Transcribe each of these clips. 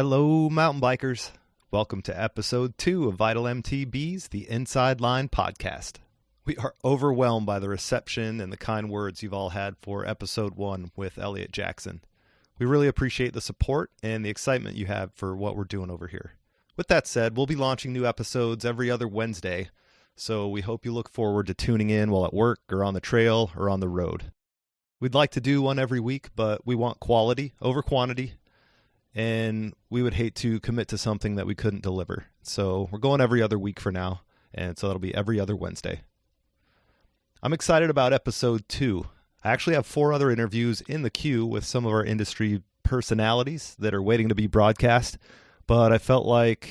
Hello, mountain bikers. Welcome to episode 2 of Vital MTB's The Inside Line podcast. We are overwhelmed by the reception and the kind words you've all had for episode 1 with Eliot Jackson. We really appreciate the support and the excitement you have for what we're doing over here. With that said, we'll be launching new episodes every other Wednesday, so we hope you look forward to tuning in while at work or on the trail or on the road. We'd like to do one every week, but we want quality over quantity, and we would hate to commit to something that we couldn't deliver. So we're going every other week for now, and so that'll be every other Wednesday. I'm excited about episode 2. I actually have 4 other interviews in the queue with some of our industry personalities that are waiting to be broadcast, but I felt like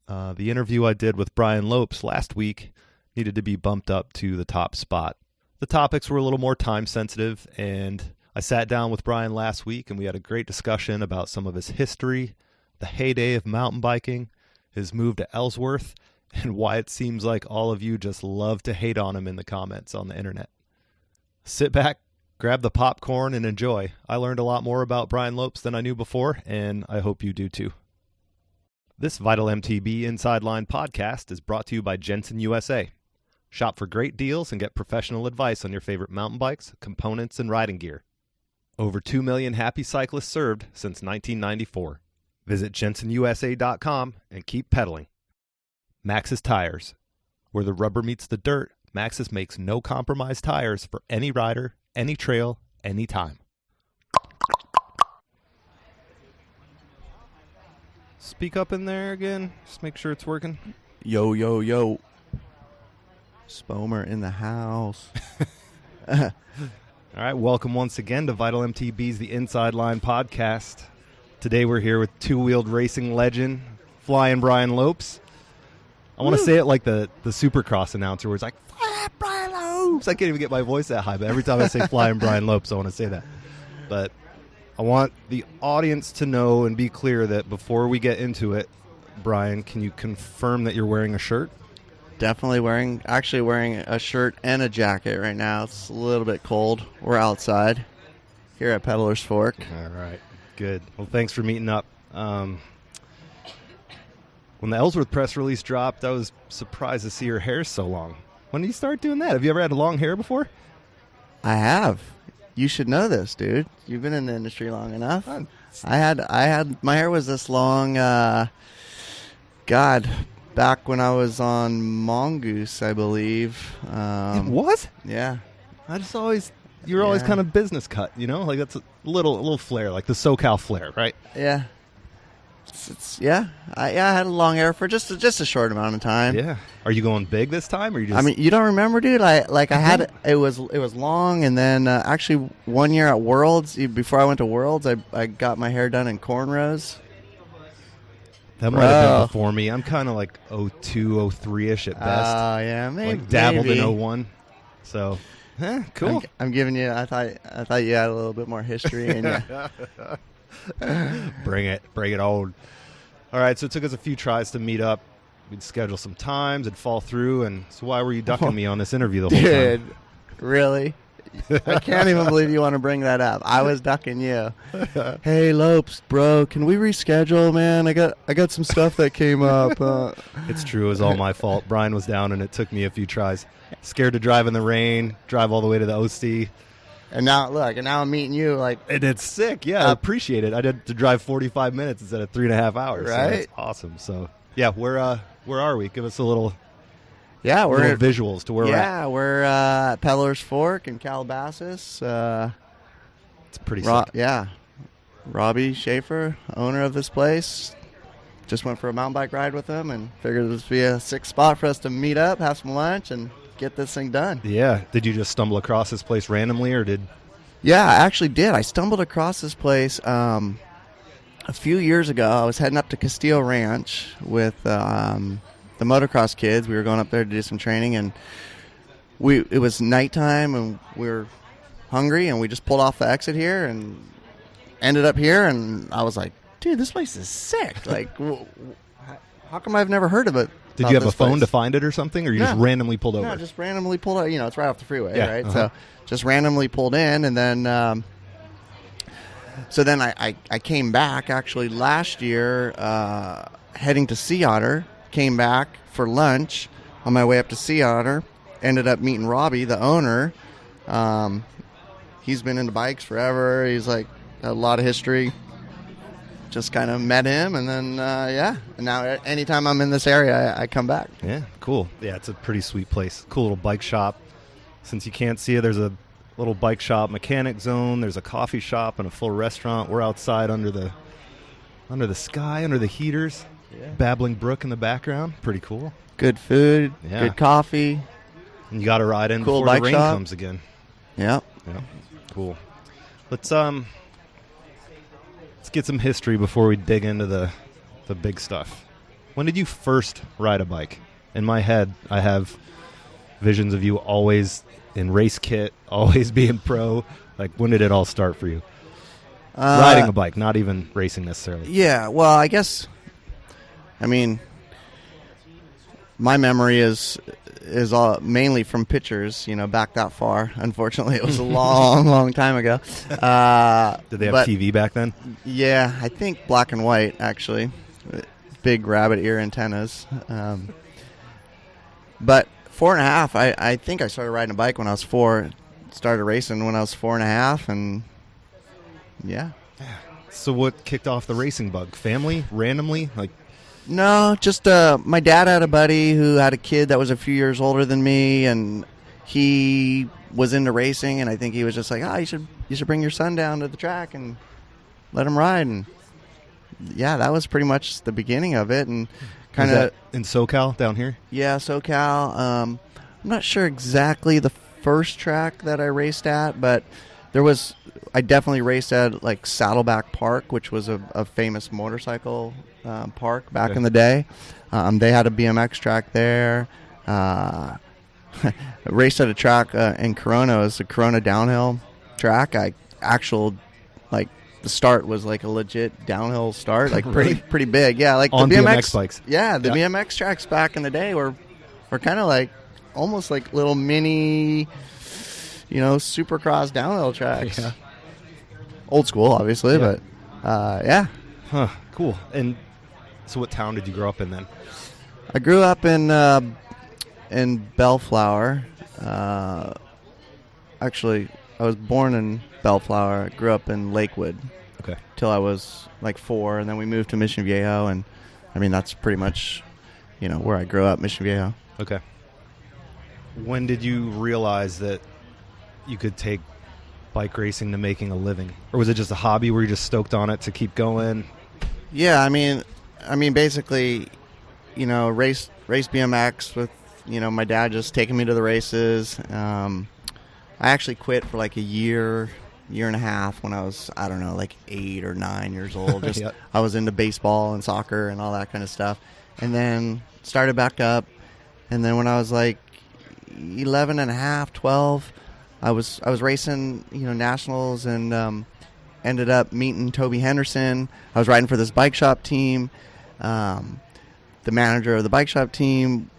the interview I did with Brian Lopes last week needed to be bumped up to the top spot. The topics were a little more time sensitive, and I sat down with Brian last week and we had a great discussion about some of his history, the heyday of mountain biking, his move to Ellsworth, and why it seems like all of you just love to hate on him in the comments on the internet. Sit back, grab the popcorn, and enjoy. I learned a lot more about Brian Lopes than I knew before, and I hope you do too. This Vital MTB Inside Line podcast is brought to you by Jensen USA. Shop for great deals and get professional advice on your favorite mountain bikes, components, and riding gear. Over 2 million happy cyclists served since 1994. Visit jensenusa.com and keep pedaling. Maxxis Tires. Where the rubber meets the dirt, Maxxis makes no compromise tires for any rider, any trail, anytime. Speak up in there again. Just make sure it's working. Yo, yo, yo. Spomer in the house. All right, welcome once again to Vital MTB's The Inside Line podcast. Today we're here with two-wheeled racing legend, Flying Brian Lopes. I want to say it like the Supercross announcer where it's like, Flying Brian Lopes. I can't even get my voice that high, but every time I say Flying Brian Lopes, I want to say that. But I want the audience to know and be clear that before we get into it, Brian, can you confirm that you're wearing a shirt? Definitely wearing a shirt and a jacket right now. It's a little bit cold. We're outside here at Peddler's Fork. All right, good. Well, thanks for meeting up. When the Ellsworth press release dropped, I was surprised to see your hair so long. When did you start doing that? Have you ever had long hair before? I have. You should know this, dude. You've been in the industry long enough. I had my hair was this long. Back when I was on Mongoose, I believe. It was? Yeah. You were always kind of business cut, you know? Like that's a little flair, like the SoCal flair, right? Yeah. I had a long hair for just a short amount of time. Yeah. Are you going big this time, or you just? I mean, you don't remember, dude? I had it was long, and then actually 1 year at Worlds, before I went to Worlds, I got my hair done in cornrows. That might have been before me. I'm kind of like 02, 03-ish at best. Yeah, maybe. Like dabbled in 01. So, cool. I'm giving you. I thought you had a little bit more history in you. Bring it on. All right, so it took us a few tries to meet up. We'd schedule some times, it'd fall through, and so why were you ducking me on this interview the whole time? Dude, really? I can't even believe you want to bring that up. I was ducking you. Hey, Lopes, bro, can we reschedule, man? I got some stuff that came up. It's true. It was all my fault. Brian was down, and it took me a few tries. Scared to drive in the rain, drive all the way to the OC. And now, look, I'm meeting you. And it's sick. Yeah, I appreciate it. I did to drive 45 minutes instead of 3.5 hours. Right. So that's awesome. So, yeah, where are we? Give us a little... Yeah, we're visuals to where we're at. Yeah, we're at Peddler's Fork in Calabasas. It's pretty sick. Yeah. Robbie Schaefer, owner of this place. Just went for a mountain bike ride with him and figured this would be a sick spot for us to meet up, have some lunch, and get this thing done. Yeah. Did you just stumble across this place randomly, or did... Yeah, I actually did. I stumbled across this place a few years ago. I was heading up to Castillo Ranch with... the motocross kids. We were going up there to do some training, and it was nighttime, and we were hungry, and we just pulled off the exit here and ended up here, and I was like, dude, this place is sick. Like, how come I've never heard of it? Did you have a phone to find it or something, or you just randomly pulled over? No, just randomly pulled out. It's right off the freeway, yeah, right? So just randomly pulled in, and then So then I came back actually last year, heading to Sea Otter. Came back for lunch on my way up to Sea Otter. Ended up meeting Robbie, the owner. He's been into bikes forever. He's like a lot of history. Just kind of met him, and then And now anytime I'm in this area, I come back. Yeah, cool. Yeah, it's a pretty sweet place. Cool little bike shop. Since you can't see it, there's a little bike shop, mechanic zone. There's a coffee shop and a full restaurant. We're outside under the sky, under the heaters. Yeah. Babbling brook in the background. Pretty cool. Good food. Yeah. Good coffee. And you got to ride in cool before the rain shop. Comes again. Yeah. Yeah. Cool. Let's get some history before we dig into the big stuff. When did you first ride a bike? In my head, I have visions of you always in race kit, always being pro. Like, when did it all start for you? Riding a bike, not even racing necessarily. Yeah, well, I guess, my memory is all mainly from pictures, back that far. Unfortunately, it was a long time ago. Did they have TV back then? Yeah, I think black and white, actually. Big rabbit ear antennas. But 4.5, I think I started riding a bike when I was 4. Started racing when I was 4.5, and yeah. So what kicked off the racing bug? Family? Randomly? No, just my dad had a buddy who had a kid that was a few years older than me, and he was into racing, and I think he was just like, you should bring your son down to the track and let him ride. And yeah, that was pretty much the beginning of it. And kind of in SoCal down here. Yeah, SoCal. I'm not sure exactly the first track that I raced at, but I definitely raced at like Saddleback Park, which was a famous motorcycle park back in the day. They had a BMX track there. I raced at a track in Corona. It was the Corona downhill track. The start was like a legit downhill start, like pretty big. Yeah, like on the BMX bikes. Yeah, the BMX tracks back in the day were kind of like almost like little mini, supercross downhill tracks. Yeah. Old school, obviously, but yeah. Huh. Cool. And so, what town did you grow up in then? I grew up in Bellflower. Actually, I was born in Bellflower. I grew up in Lakewood. Okay. Till I was like 4, and then we moved to Mission Viejo, and that's pretty much, where I grew up, Mission Viejo. Okay. When did you realize that you could take bike racing to making a living, or was it just a hobby? Were you just stoked on it to keep going? Yeah, basically, race BMX with, my dad just taking me to the races. I actually quit for like a year and a half when I was, I don't know, like 8 or 9 years old. Just yep. I was into baseball and soccer and all that kind of stuff, and then started back up. And then when I was like 11 and a half, 12. I was racing, nationals, and ended up meeting Toby Henderson. I was riding for this bike shop team. The manager of the bike shop team,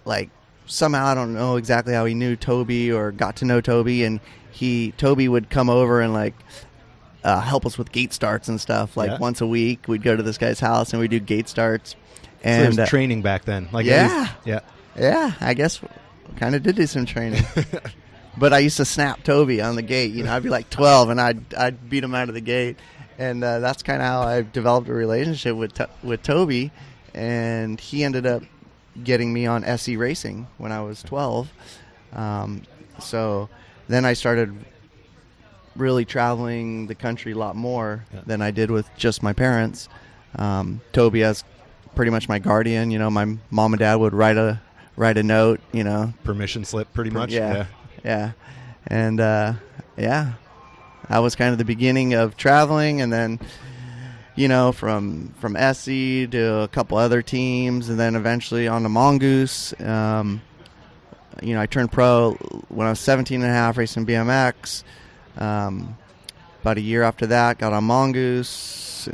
like, somehow, I don't know exactly how he knew Toby or got to know Toby, and Toby would come over and like help us with gate starts and stuff. Like once a week, we'd go to this guy's house and we'd do gate starts. And so there was training back then. Yeah. I guess kind of did do some training. But I used to snap Toby on the gate. I'd be like 12, and I'd beat him out of the gate. And that's kind of how I developed a relationship with Toby. And he ended up getting me on SE Racing when I was 12. So then I started really traveling the country a lot more than I did with just my parents. Toby as pretty much my guardian. My mom and dad would write a note. Permission slip, pretty much. Yeah. And, that was kind of the beginning of traveling. And then, from SE to a couple other teams, and then eventually on to Mongoose. I turned pro when I was 17 and a half racing BMX. About a year after that, got on Mongoose.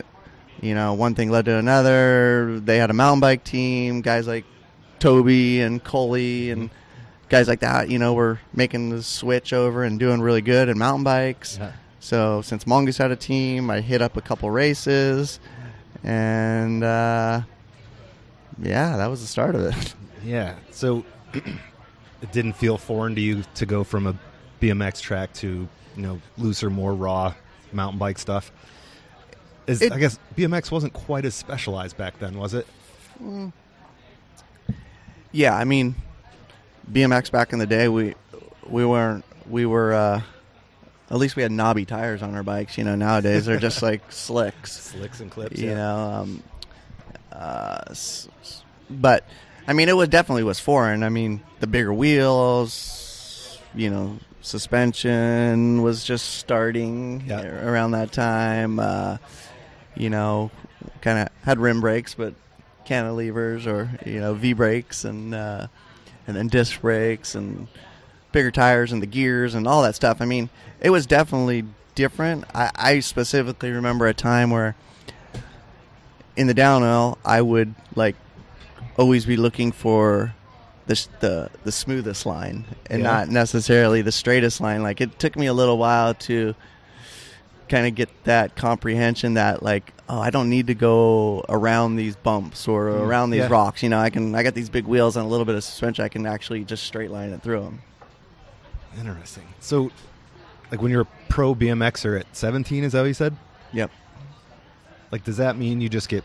One thing led to another. They had a mountain bike team, guys like Toby and Coley and guys like that, were making the switch over and doing really good in mountain bikes. Yeah. So since Mongoose had a team, I hit up a couple races, and that was the start of it. Yeah. So it didn't feel foreign to you to go from a BMX track to, looser, more raw mountain bike stuff? I guess BMX wasn't quite as specialized back then, was it? Yeah, I mean, BMX back in the day, we were at least we had knobby tires on our bikes. Nowadays they're just like slicks and clips. But I mean, it was foreign. I mean, the bigger wheels, suspension was just starting around that time. Kind of had rim brakes, but cantilevers or V brakes, and then disc brakes and bigger tires and the gears and all that stuff. I mean, it was definitely different. I specifically remember a time where in the downhill I would always be looking for the smoothest line and not necessarily the straightest line. Like, it took me a little while to kind of get that comprehension that I don't need to go around these bumps or around these rocks. I got these big wheels and a little bit of suspension. I can actually just straight line it through them. Interesting. So, when you're a pro BMXer at 17, is that what you said? Yep. Does that mean you just get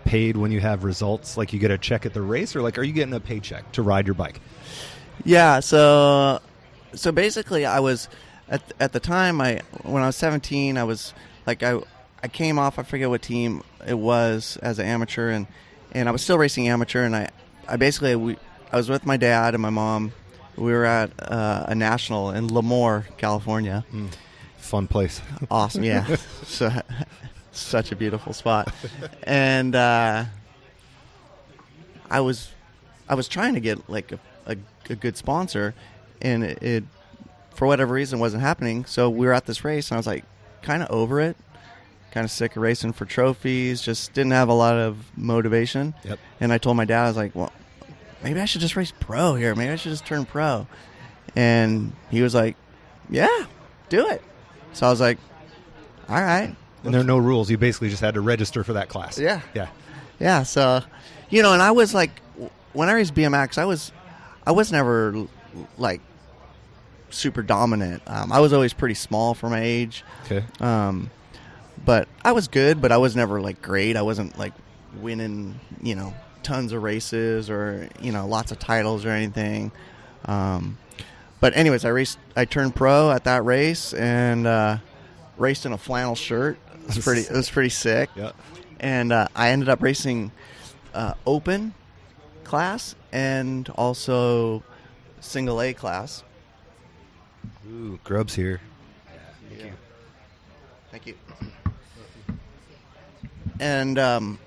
paid when you have results? You get a check at the race, or are you getting a paycheck to ride your bike? Yeah. So basically, I was at the time. When I was 17, I was I came off. I forget what team it was as an amateur, and I was still racing amateur. And I was with my dad and my mom. We were at a national in Lemoore, California. Fun place. Awesome, yeah. Such a beautiful spot. And I was trying to get a good sponsor, and it for whatever reason wasn't happening. So we were at this race, and I was kind of over it, kind of sick of racing for trophies. Just didn't have a lot of motivation. Yep. And I told my dad, I was well, maybe I should just race pro here. Maybe I should just turn pro. And he was like, yeah, do it. So I was like, all right. And there are no rules. You basically just had to register for that class. Yeah. Yeah. Yeah. So, and I was when I raced BMX, I was never super dominant. I was always pretty small for my age. Okay. But I was good, but I was never great. I wasn't winning, tons of races or lots of titles or anything. But anyways, I turned pro at that race and raced in a flannel shirt. It was pretty sick. Yeah. And I ended up racing open class and also single A class. Ooh, Grub's here. Thank you. And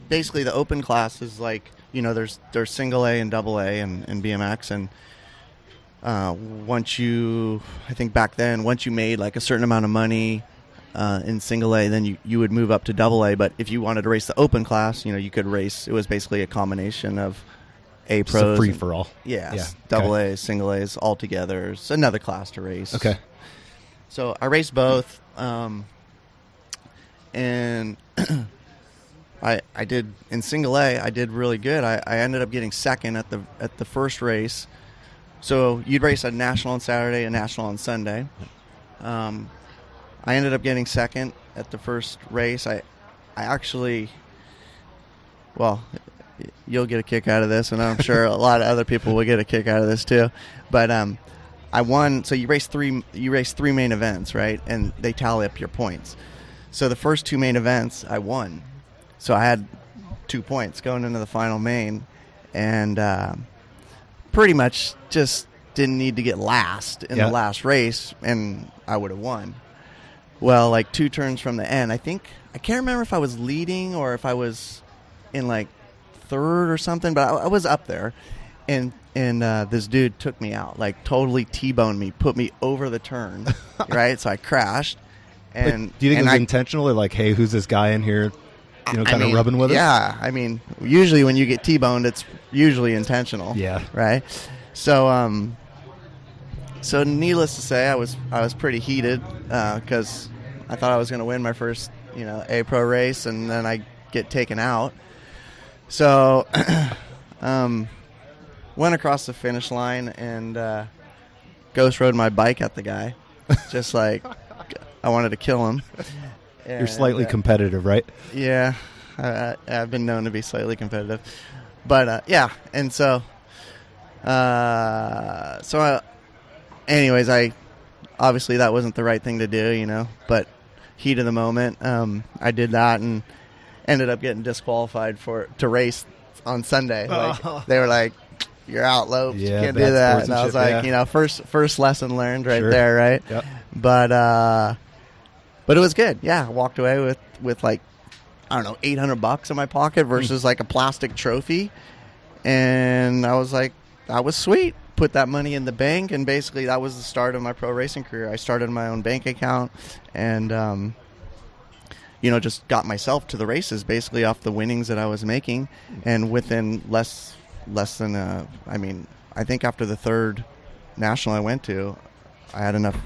basically, the open class is there's single A and double A in BMX, and I think back then, once you made a certain amount of money in single A, then you would move up to double A. But if you wanted to race the open class, you could race. It was basically a combination of A pros, just a free for all. Yeah, double A's, single A's all together. It's another class to race. Okay. So I raced both. And I did in single A. I did really good. I ended up getting second at the first race. So you'd race a national on Saturday, a national on Sunday. I ended up getting second at the first race. I actually, you'll get a kick out of this, and I'm sure a lot of other people will get a kick out of this too. But I won. So you race three main events, right? And they tally up your points. So the first two main events, I won. So I had 2 points going into the final main, and pretty much just didn't need to get last in the last race, and I would have won. Well, 2 turns from the end, I can't remember if I was leading or if I was in third or something, but I was up there, and this dude took me out, totally T-boned me, put me over the turn, right? So I crashed. And do you think it was intentional, or hey, who's this guy in here, kind of rubbing with us? Yeah, I mean, usually when you get T-boned, it's usually intentional. Yeah. Right? So, So needless to say, I was pretty heated because I thought I was going to win my first, A Pro race, and then I get taken out. So went across the finish line and ghost rode my bike at the guy, just like I wanted to kill him. And, you're slightly competitive, right? Yeah, I've been known to be slightly competitive, but yeah, and so anyways, I obviously that wasn't the right thing to do, but heat of the moment, I did that and ended up getting disqualified to race on Sunday. Like, they were like, "You're out, Lopes. You can't do that." And I was like, first lesson learned right there, right? Yep. But it was good. Yeah, I walked away with like, I don't know, $800 in my pocket versus like a plastic trophy, and I was like, that was sweet. Put that money in the bank, and basically that was the start of my pro racing career. I started my own bank account, and just got myself to the races basically off the winnings that I was making, and within less than I think after the third national I went to, I had enough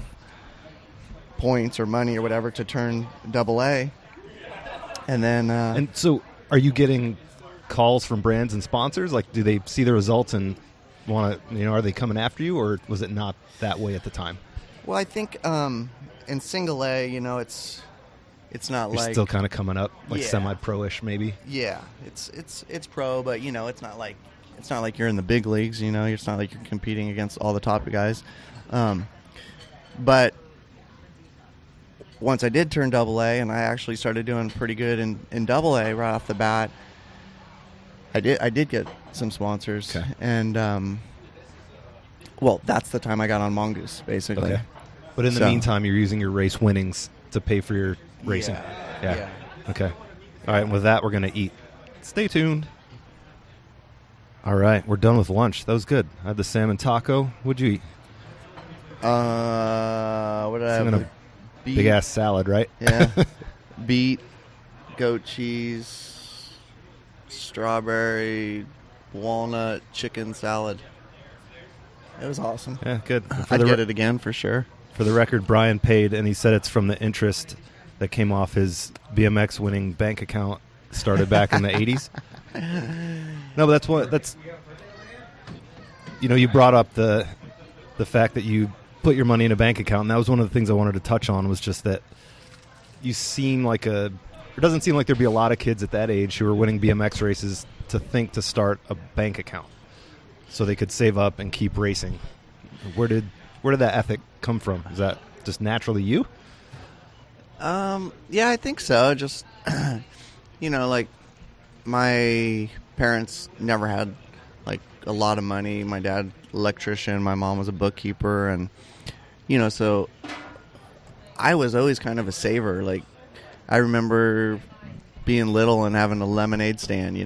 points or money or whatever to turn AA, and then and so are you getting calls from brands and sponsors? Like, do they see the results and want to, are they coming after you, or was it not that way at the time? Well, I think in single A, it's not You're like still kind of coming up, like semi-pro-ish maybe. Yeah, it's pro, but it's not like you're in the big leagues. It's not like you're competing against all the top guys. But once I did turn AA, and I actually started doing pretty good in AA right off the bat, I did get some sponsors, and that's the time I got on Mongoose, basically. Okay. But in the meantime, you're using your race winnings to pay for your racing. Yeah. Okay. All right, and with that, we're going to eat. Stay tuned. All right, we're done with lunch. That was good. I had the salmon taco. What'd you eat? What did I have? A big-ass salad, right? Yeah. Beet, goat cheese, strawberry, walnut, chicken salad. It was awesome. Yeah, good. I'd get it again for sure. For the record, Brian paid, and he said it's from the interest that came off his BMX winning bank account started back in the 80s. No, but that's you brought up the fact that you put your money in a bank account, and that was one of the things I wanted to touch on, was just that you seem like it doesn't seem like there'd be a lot of kids at that age who are winning BMX races to think to start a bank account so they could save up and keep racing. Where did that ethic come from? Is that just naturally you? Yeah, I think so. Just, like my parents never had like a lot of money. My dad, electrician, my mom was a bookkeeper, and, so I was always kind of a saver. Like, I remember being little and having a lemonade stand,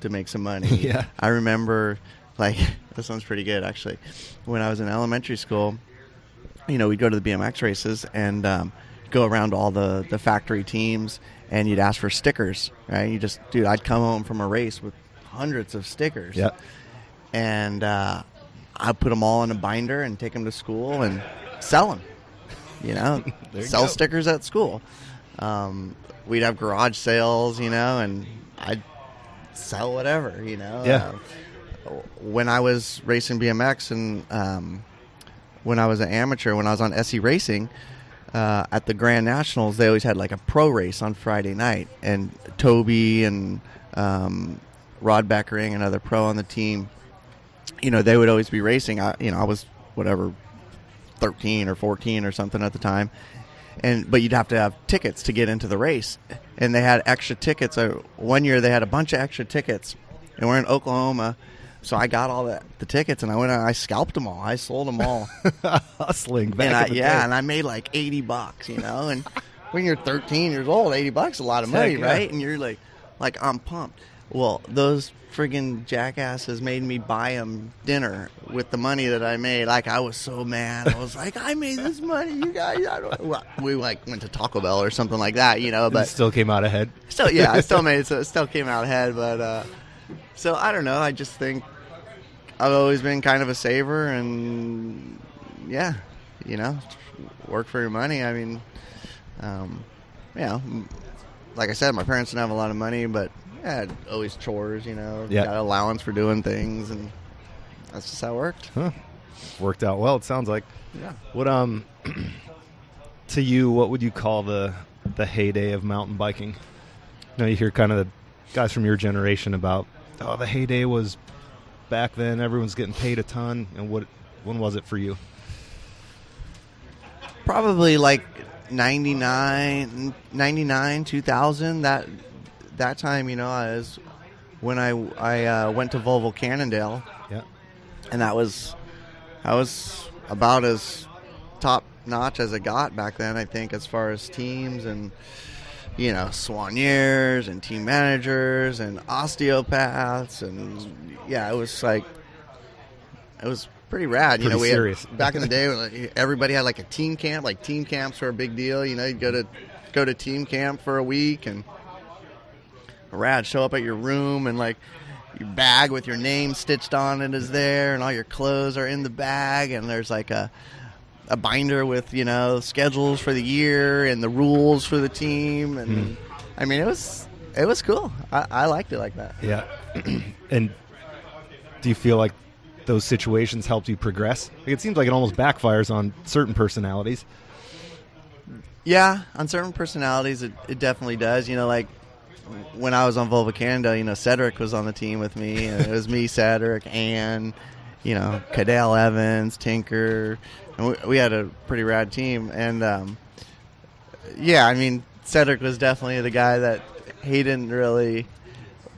to make some money. Yeah. I remember, like, this sounds pretty good, actually. When I was in elementary school, we'd go to the BMX races and go around all the factory teams, and you'd ask for stickers, right? I'd come home from a race with hundreds of stickers. Yeah. And I'd put them all in a binder and take them to school and sell them, sell stickers at school. We'd have garage sales, and I'd sell whatever, Yeah. When I was racing BMX and when I was an amateur, when I was on SE Racing, at the Grand Nationals, they always had like a pro race on Friday night, and Toby and Rod Beckering, another pro on the team, they would always be racing. I was 13 or 14 or something at the time, but you'd have to have tickets to get into the race, and they had extra tickets. One year they had a bunch of extra tickets, and we're in Oklahoma. So I got all the tickets, and I went and I scalped them all. I sold them all. Hustling back in the day. And I made like $80, And when you're 13 years old, $80 is a lot of money, right? And you're like I'm pumped. Well, those friggin' jackasses made me buy them dinner with the money that I made. Like, I was so mad. I was like, I made this money, you guys. We went to Taco Bell or something like that, But it still came out ahead. Still, yeah, I still made it. So it still came out ahead, but. So, I don't know. I just think I've always been kind of a saver, and, yeah, work for your money. I mean, like I said, my parents didn't have a lot of money, but I had always chores, got allowance for doing things, and that's just how it worked. Huh. Worked out well, it sounds like. Yeah. What to you, what would you call the heyday of mountain biking? You hear kind of the guys from your generation about, the heyday was back then, everyone's getting paid a ton, and when was it for you? Probably like 99, 2000, that time, I was when I went to Volvo Cannondale. Yeah. And that was about as top notch as it got back then, I think, as far as teams and soigneurs and team managers and osteopaths, and it was pretty rad. Pretty serious. Back in the day, everybody had like a team camp. Like team camps were a big deal. You'd go to team camp for a week, and rad. Show up at your room, and like your bag with your name stitched on it is there, and all your clothes are in the bag, and there's like a binder with schedules for the year and the rules for the team, and I mean it was cool. I liked it like that. Yeah. And do you feel like those situations helped you progress? Like, it seems like it almost backfires on certain personalities. Yeah, on certain personalities it definitely does. Like when I was on Volvo Cannondale, Cedric was on the team with me, and it was me, Cedric, and Cadell Evans, Tinker, and we had a pretty rad team. And I mean, Cedric was definitely the guy that he didn't really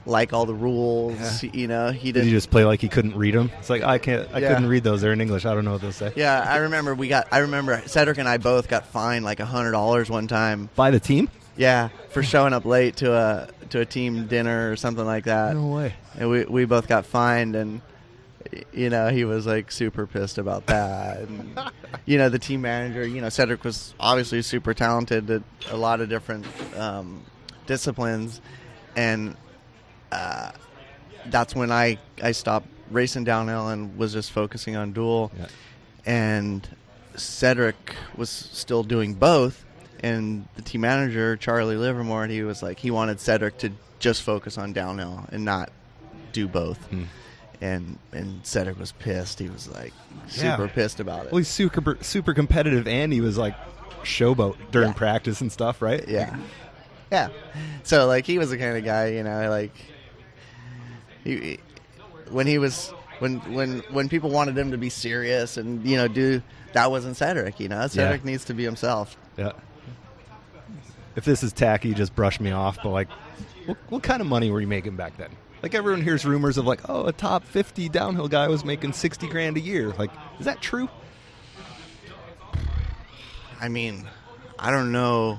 like all the rules. Yeah. He didn't. Did he just play like he couldn't read them? It's like I couldn't read those. They're in English. I don't know what they'll say. Yeah, I remember Cedric and I both got fined like $100 one time by the team. Yeah, for showing up late to a team dinner or something like that. No way. And we both got fined, and he was like super pissed about that. And the team manager, Cedric was obviously super talented at a lot of different disciplines, and that's when I stopped racing downhill and was just focusing on dual. Yeah. And Cedric was still doing both. And the team manager, Charlie Livermore, he was like, he wanted Cedric to just focus on downhill and not do both. And Cedric was pissed. He was like super pissed about it. Well, he's super competitive, and he was like showboat during practice and stuff, right? Yeah. Yeah. So like he was the kind of guy, like when people wanted him to be serious and do, that wasn't Cedric. Cedric needs to be himself. Yeah. If this is tacky, just brush me off. But like, what kind of money were you making back then? Like, everyone hears rumors of like, a top 50 downhill guy was making $60,000 a year. Like, is that true? I mean, I don't know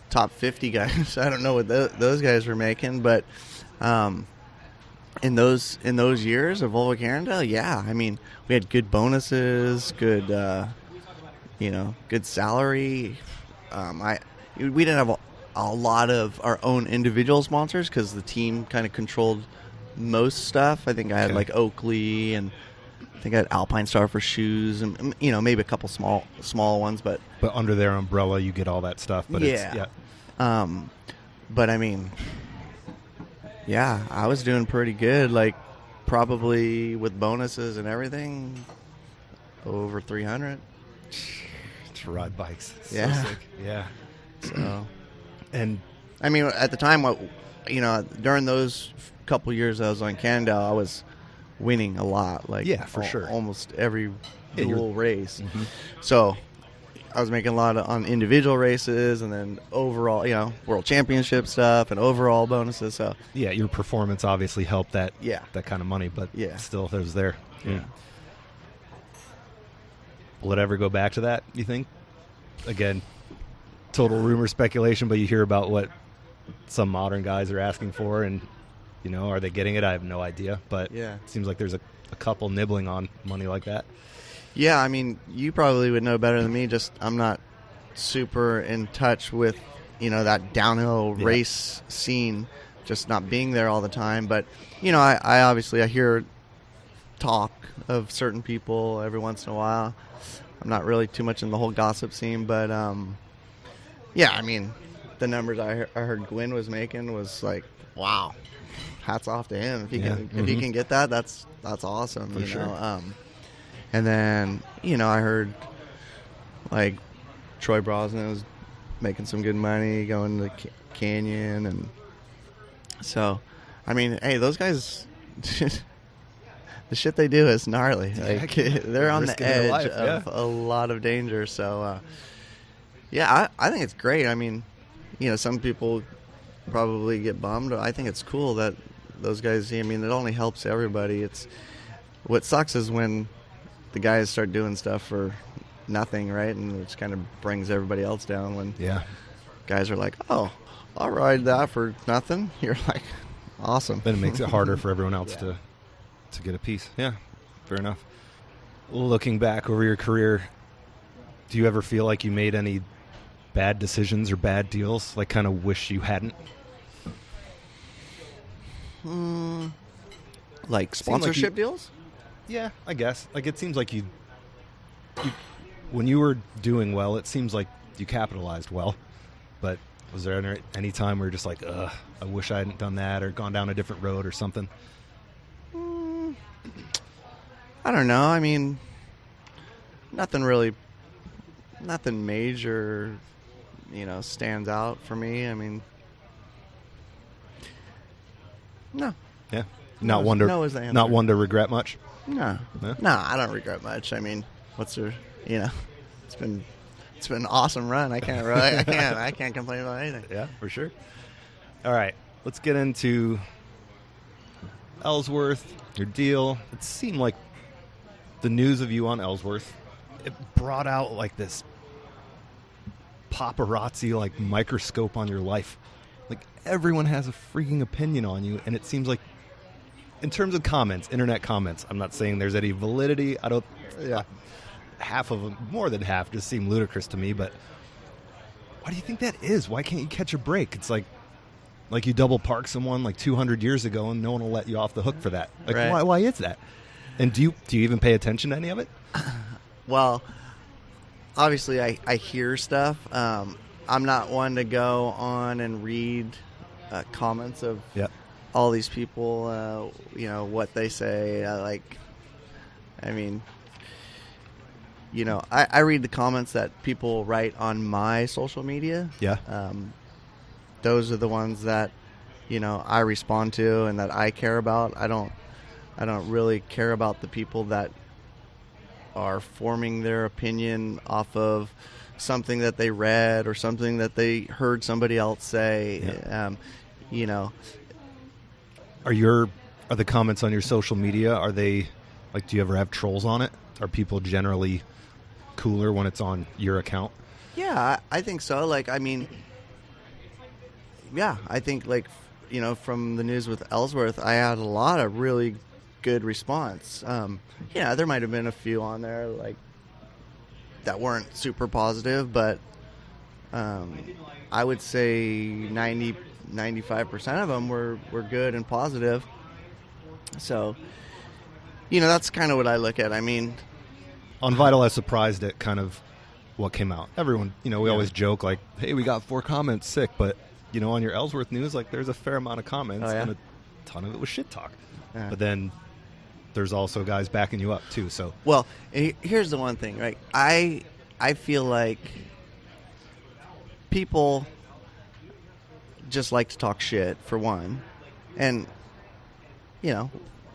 top 50 guys. I don't know what those guys were making, but in those years of Volvo Cannondale, yeah. I mean, we had good bonuses, good good salary. We didn't have a lot of our own individual sponsors because the team kind of controlled most stuff. I think I had like Oakley, and I think I had Alpine Star for shoes, and maybe a couple small ones, but under their umbrella you get all that stuff. But but I mean, I was doing pretty good. Like probably with bonuses and everything, over 300. To ride bikes. So sick. Yeah. So, and I mean, at the time, during those couple years I was on Cannondale, I was winning a lot. Like, for sure, almost every dual race. Mm-hmm. So, I was making a lot on individual races, and then overall, world championship stuff and overall bonuses. So, your performance obviously helped that. Yeah. That kind of money, but still, it was there. Yeah. Will it ever go back to that, you think? Again, total rumor speculation, but you hear about what some modern guys are asking for, and, are they getting it? I have no idea, but it seems like there's a couple nibbling on money like that. Yeah, I mean, you probably would know better than me. Just I'm not super in touch with, that downhill race scene, just not being there all the time. But, I obviously I hear talk of certain people every once in a while. I'm not really too much in the whole gossip scene, but yeah, I mean, the numbers I heard Gwynn was making was like, wow, hats off to him. If he can get that, that's awesome. For sure. And then I heard like Troy Brosnan was making some good money going to Canyon, and so I mean, hey, those guys. The shit they do is gnarly. Like, they're on the edge of a lot of danger. So, I think it's great. I mean, some people probably get bummed. I think it's cool that those guys, I mean, it only helps everybody. What sucks is when the guys start doing stuff for nothing, right? And it just kind of brings everybody else down when guys are like, oh, I'll ride that for nothing. You're like, awesome. Then it makes it harder for everyone else to get a piece. Yeah, fair enough. Looking back over your career, do you ever feel like you made any bad decisions or bad deals, like kind of wish you hadn't? Like sponsorship deals? Yeah, I guess. Like, it seems like you when you were doing well, it seems like you capitalized well. But was there any time where you're just like, I wish I hadn't done that or gone down a different road or something? I don't know. I mean, nothing major, stands out for me. I mean, no. Yeah. Not one to regret much? No, I don't regret much. I mean, it's been an awesome run. I can't complain about anything. Yeah, for sure. All right, let's get into Ellsworth, your deal. It seemed like the news of you on Ellsworth, it brought out like this paparazzi like microscope on your life. Like, everyone has a freaking opinion on you, and it seems like, in terms of comments, internet comments, I'm not saying there's any validity. Half of them, more than half, just seem ludicrous to me. But why do you think that is? Why can't you catch a break? It's like you double park someone like 200 years ago, and no one will let you off the hook for that. Like, right. Why is that? And do you even pay attention to any of it? Well, obviously I hear stuff. I'm not one to go on and read comments of all these people, what they say. I read the comments that people write on my social media. Yeah. Those are the ones that, I respond to and that I care about. I don't really care about the people that are forming their opinion off of something that they read or something that they heard somebody else say. Yeah. Are the comments on your social media, are they like, do you ever have trolls on it? Are people generally cooler when it's on your account? Yeah, I think so. Like, I mean, I think from the news with Ellsworth, I had a lot of really good response. There might have been a few on there like that weren't super positive, but I would say 95% of them were good and positive. So, that's kind of what I look at. I mean, on Vital, I was surprised at kind of what came out. Everyone, we always joke like, hey, we got 4 comments, sick. But, on your Ellsworth news, like, there's a fair amount of comments, and a ton of it was shit talk. Yeah. But then there's also guys backing you up too. So, well, here's the one thing, right? I feel like people just like to talk shit, for one, and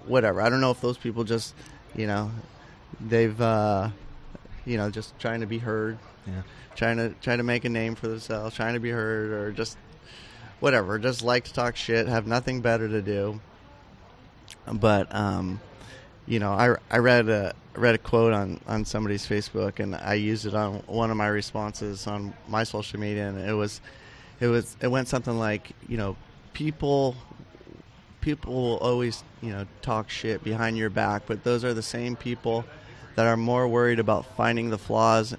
whatever. I don't know if those people just they've just trying to be heard, trying to make a name for themselves, trying to be heard, or just whatever, just like to talk shit, have nothing better to do. But I read a quote on somebody's Facebook, and I used it on one of my responses on my social media, and it went something like, people will always talk shit behind your back, but those are the same people that are more worried about finding the flaws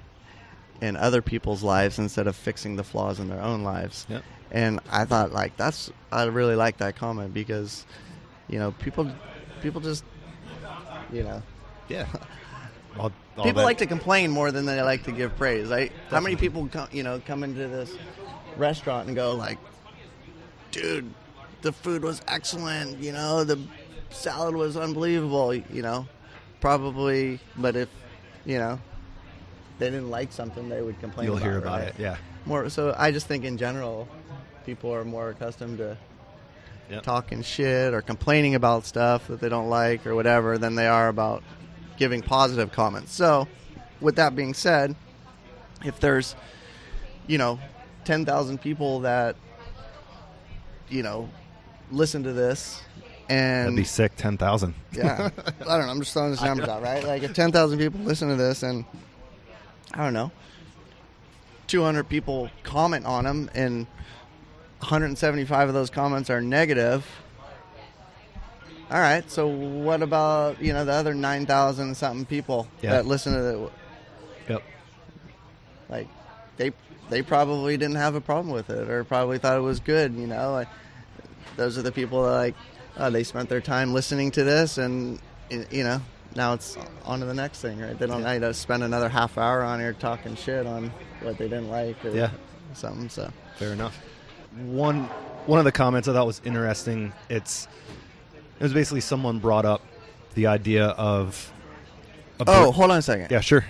in other people's lives instead of fixing the flaws in their own lives. Yep. And I thought, I really like that comment, because people just yeah. Well, People like to complain more than they like to give praise. How many people come into this restaurant and go like, dude, the food was excellent, the salad was unbelievable, probably, but if, they didn't like something, they would complain You'll about it. You'll hear about right? it, yeah. More. So I just think in general, people are more accustomed to talking shit or complaining about stuff that they don't like or whatever than they are about giving positive comments. So with that being said, if there's, 10,000 people that, listen to this, and that'd be sick, 10,000. Yeah. I don't know. I'm just throwing these numbers out, right? Like if 10,000 people listen to this and, I don't know, 200 people comment on them and 175 of those comments are negative. All right. So what about, the other 9,000 something people that listen to the... Yep. Like they probably didn't have a problem with it or probably thought it was good, Like, those are the people that they spent their time listening to this and, now it's on to the next thing, right? They don't need to spend another half hour on here talking shit on what they didn't like or something. So fair enough. One of the comments I thought was interesting. It was basically someone brought up the idea of hold on a second. Yeah, sure.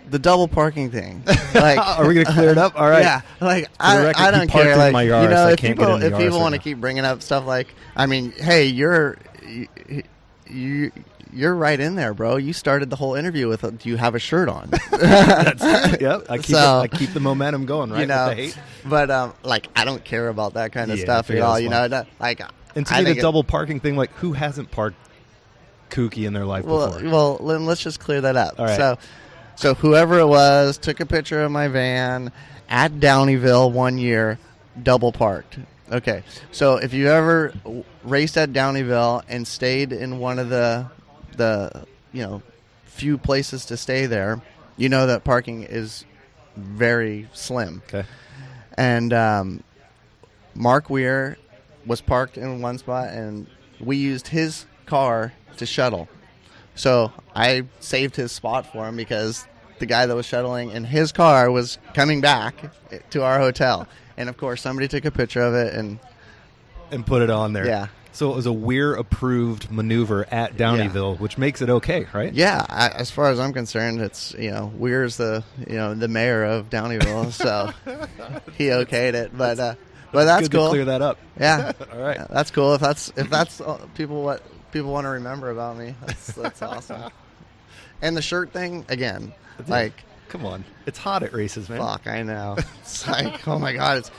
The double parking thing. Like, are we gonna clear it up? All right. Yeah. Like I don't care. Like, my yard, so if people want to keep bringing up stuff like, I mean, hey, you're right in there, bro. You started the whole interview with, do you have a shirt on? Yep. I keep the momentum going, right? With the hate. But I don't care about that kind of stuff at all. And to me, the double parking thing, like, who hasn't parked kooky in their life before? Well, let's just clear that up. All right. So whoever it was took a picture of my van at Downeyville one year, double parked. Okay. So if you ever raced at Downeyville and stayed in one of the few places to stay there, you know that parking is very slim. Okay. And Mark Weir was parked in one spot, and we used his car to shuttle. So I saved his spot for him because the guy that was shuttling in his car was coming back to our hotel. And, of course, somebody took a picture of it and put it on there. Yeah. So it was a Weir-approved maneuver at Downeyville, which makes it okay, right? Yeah. As far as I'm concerned, it's, Weir's the mayor of Downeyville, so he okayed it. But that's good cool. To clear that up. Yeah. All right. That's cool. If that's what people want to remember about me, that's awesome. And the shirt thing, again, come on. It's hot at races, man. Fuck, I know. It's like, oh my God.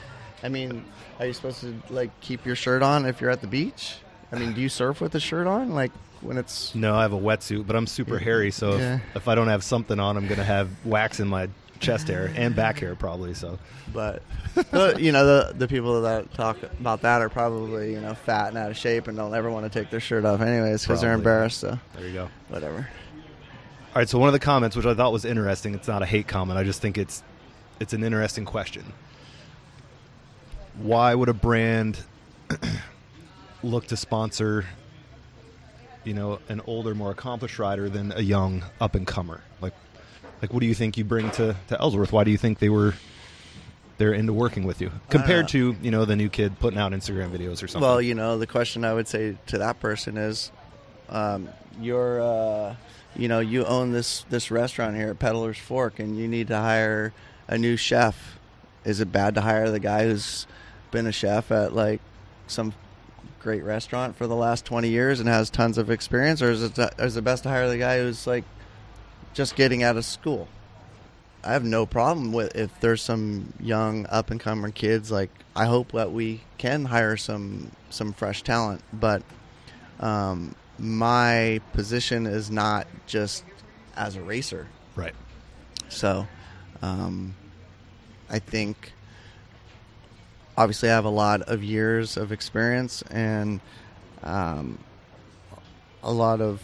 Are you supposed to, keep your shirt on if you're at the beach? I mean, do you surf with the shirt on? When it's... No, I have a wetsuit, but I'm super hairy, so if I don't have something on, I'm going to have wax in my chest hair and back hair probably, so... But, the people that talk about that are probably, fat and out of shape and don't ever want to take their shirt off anyways because they're embarrassed, so... There you go. Whatever. All right, so one of the comments, which I thought was interesting, it's not a hate comment, I just think it's an interesting question. Why would a brand look to sponsor, an older, more accomplished rider than a young up-and-comer? Like what do you think you bring to Ellsworth? Why do you think they're into working with you compared to, the new kid putting out Instagram videos or something? Well, the question I would say to that person is, you own this restaurant here at Peddler's Fork and you need to hire a new chef. Is it bad to hire the guy who's been a chef at some great restaurant for the last 20 years and has tons of experience, or is it best to hire the guy who's just getting out of school? I have no problem with if there's some young up and coming kids. I hope that we can hire some fresh talent, but my position is not just as a racer. Right. So I think obviously I have a lot of years of experience and a lot of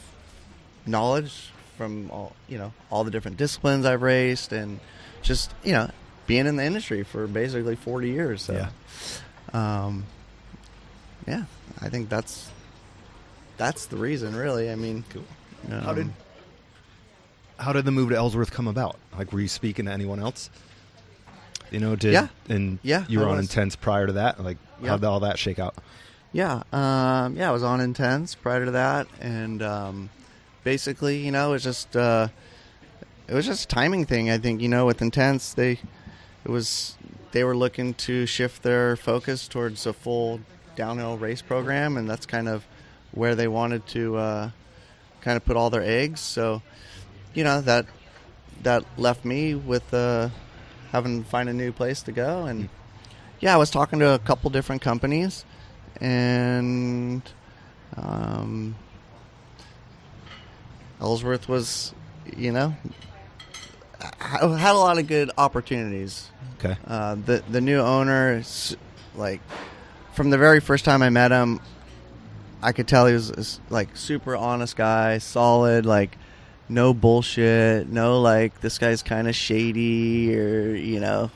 knowledge from all the different disciplines I've raced and just, being in the industry for basically 40 years. So, I think that's the reason, really. I mean, cool. How did the move to Ellsworth come about? Like, were you speaking to anyone else? You know, and you were on Intense prior to that. Like, how did all that shake out? Yeah, I was on Intense prior to that, and basically, you know, it was just a timing thing. I think, you know, with Intense, they were looking to shift their focus towards a full downhill race program, and that's kind of where they wanted to kind of put all their eggs. So, you know, that left me with having to find a new place to go. And I was talking to a couple different companies, and Ellsworth was, you know, had a lot of good opportunities. Okay. The new owner, like, from the very first time I met him, I could tell he was like super honest guy, solid, like no bullshit, no like this guy's kind of shady, or, you know,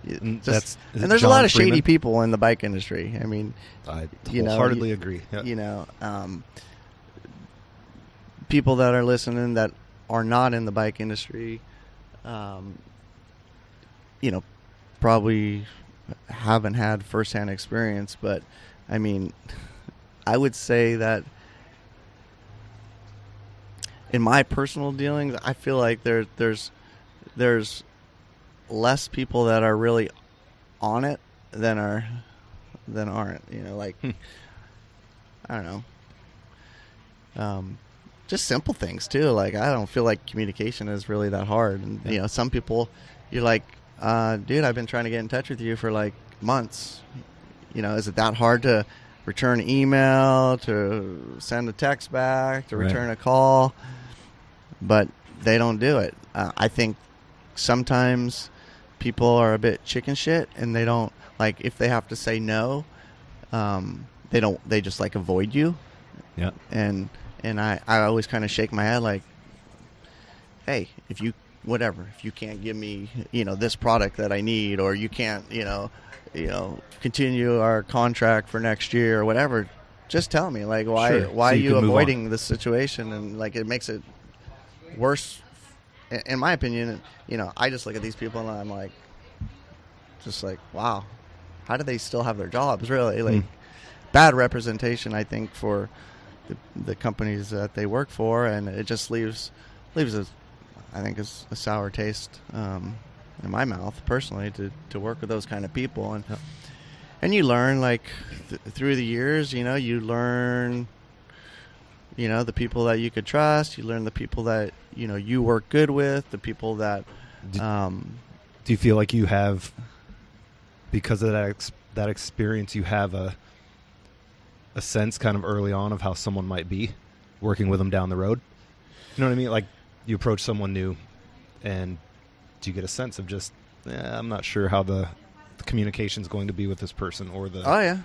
and there's a lot of shady people in the bike industry. I mean, I wholeheartedly agree. Yep. You know, people that are listening that are not in the bike industry, you know, probably haven't had firsthand experience, but I mean, I would say that in my personal dealings, I feel like there's less people that are really on it than aren't. You know, like I don't know, just simple things too. Like, I don't feel like communication is really that hard. And you know, some people, you're like, dude, I've been trying to get in touch with you for like months. You know, is it that hard to return an email, to send a text back, to return a call? But they don't do it. I think sometimes people are a bit chicken shit, and they don't, like, if they have to say no, they just like avoid you. Yeah. And I always kind of shake my head like, hey, if you can't give me, you know, this product that I need, or you can't, you know, continue our contract for next year or whatever, just tell me, like, why are you avoiding this situation? And like, it makes it worse, in my opinion. You know, I just look at these people and I'm like, just like, wow, how do they still have their jobs? Really, like, bad representation, I think, for the companies that they work for, and it just leaves a sour taste in my mouth personally to work with those kind of people. And and you learn, like, through the years, you know, you learn, you know, the people that you could trust, you learn the people that, you know, you work good with, the people that do you feel like you have, because of that experience, you have a sense kind of early on of how someone might be working with them down the road? You know what I mean? Like, you approach someone new, and do you get a sense of just, I'm not sure how the communication is going to be with this person, or the... Oh, yeah.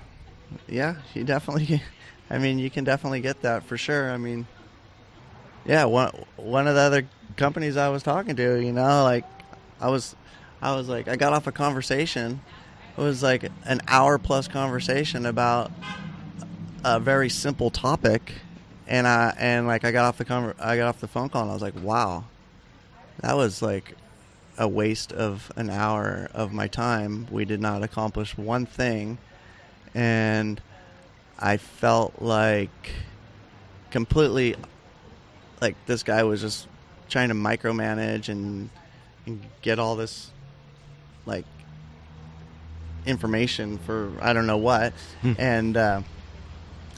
Yeah, you definitely... I mean, you can definitely get that for sure. I mean, yeah, one of the other companies I was talking to, you know, like, I was like, I got off a conversation. It was like an hour-plus conversation about a very simple topic, and I got off the phone call, and I was like, wow, that was like a waste of an hour of my time. We did not accomplish one thing, and I felt like completely like this guy was just trying to micromanage and get all this, like, information for I don't know what. And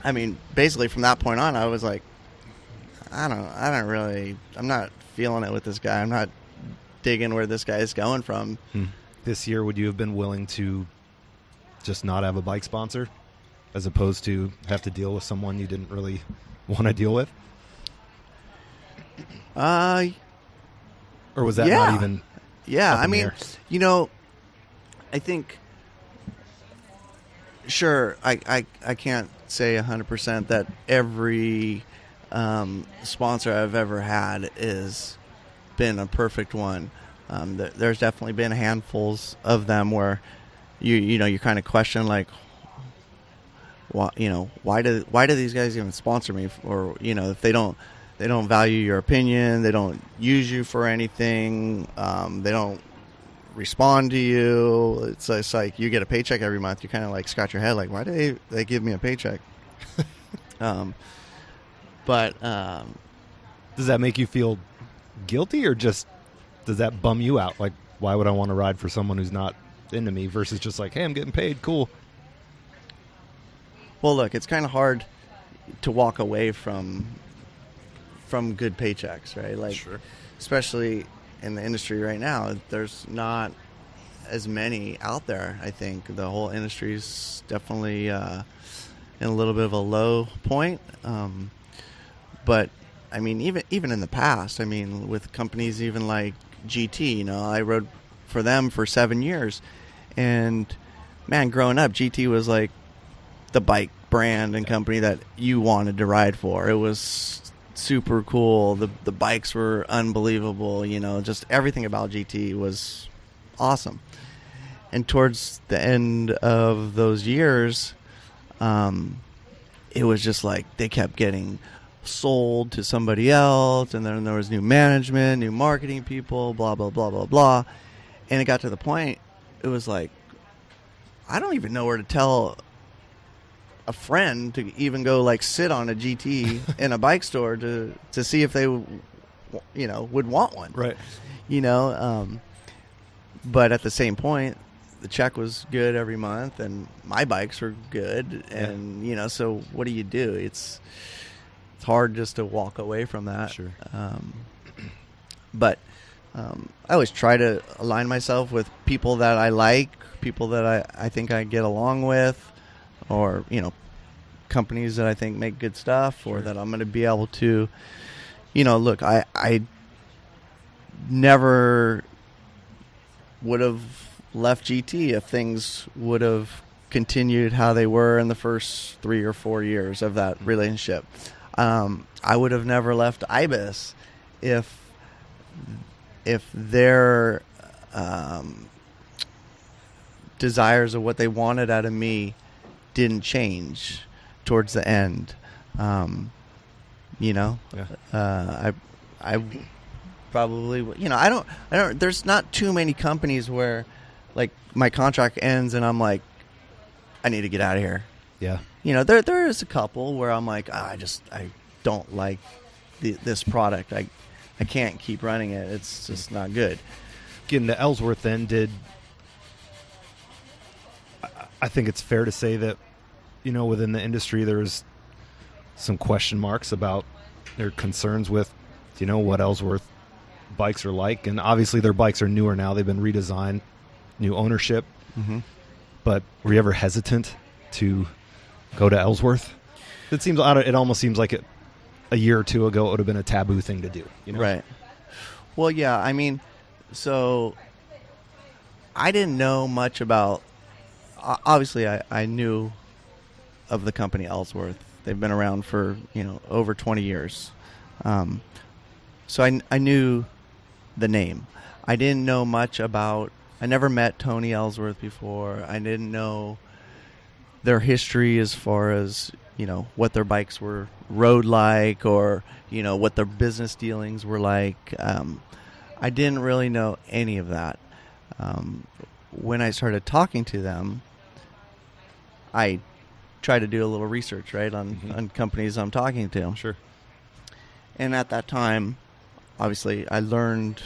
I mean, basically from that point on, I was like, I'm not feeling it with this guy. I'm not digging where this guy is going from. This year, would you have been willing to just not have a bike sponsor, as opposed to have to deal with someone you didn't really want to deal with? Or was that not even? Yeah, I mean, you know, I think, sure, I can't say 100% that every sponsor I've ever had is been a perfect one. There's definitely been handfuls of them where you kind of question, like, why do these guys even sponsor me? Or, you know, if they don't they don't value your opinion. They don't use you for anything. They don't respond to you. It's like you get a paycheck every month. You kind of like scratch your head like, why do they give me a paycheck? But does that make you feel guilty, or just does that bum you out? Like, why would I want to ride for someone who's not into me versus just like, hey, I'm getting paid, cool. Well, look, it's kind of hard to walk away from good paychecks, right? Like, sure. Especially in the industry right now, there's not as many out there. I think the whole industry is definitely in a little bit of a low point. But I mean, even in the past, I mean, with companies even like GT, you know, I rode for them for 7 years, and man, growing up, GT was like the bike brand and company that you wanted to ride for. It was super cool. The bikes were unbelievable. You know, just everything about GT was awesome. And towards the end of those years, it was just like they kept getting sold to somebody else, and then there was new management, new marketing people, blah, blah, blah, blah, blah. And it got to the point, it was like, I don't even know where to tell a friend to even go like sit on a GT in a bike store to see if they, you know, would want one. Right. You know, but at the same point, the check was good every month, and my bikes were good. And, you know, so what do? It's hard just to walk away from that. Sure. But I always try to align myself with people that I like, people that I think I get along with, or, you know, companies that I think make good stuff, or that I'm going to be able to, you know, look, I never would have left GT if things would have continued how they were in the first 3 or 4 years of that relationship. I would have never left IBIS if their desires of what they wanted out of me didn't change towards the end. You know, I probably, you know, I don't. There's not too many companies where, like, my contract ends and I'm like, I need to get out of here. Yeah. You know, there is a couple where I'm like, I don't like this product. I can't keep running it. It's just not good. Getting to Ellsworth then, I think it's fair to say that, you know, within the industry there's some question marks about their concerns with, you know, what Ellsworth bikes are like. And obviously their bikes are newer now. They've been redesigned, new ownership. Mm-hmm. But were you ever hesitant to go to Ellsworth? It almost seems like a year or two ago it would have been a taboo thing to do. You know? Right. Well, yeah. I mean, so I didn't know much about. Obviously, I knew of the company Ellsworth. They've been around for, you know, over 20 years. So I knew the name. I didn't know much about. I never met Tony Ellsworth before. I didn't know their history as far as, you know, what their bikes were rode like, or, you know, what their business dealings were like. I didn't really know any of that. When I started talking to them, I tried to do a little research, right, on companies I'm talking to. Sure. And at that time, obviously, I learned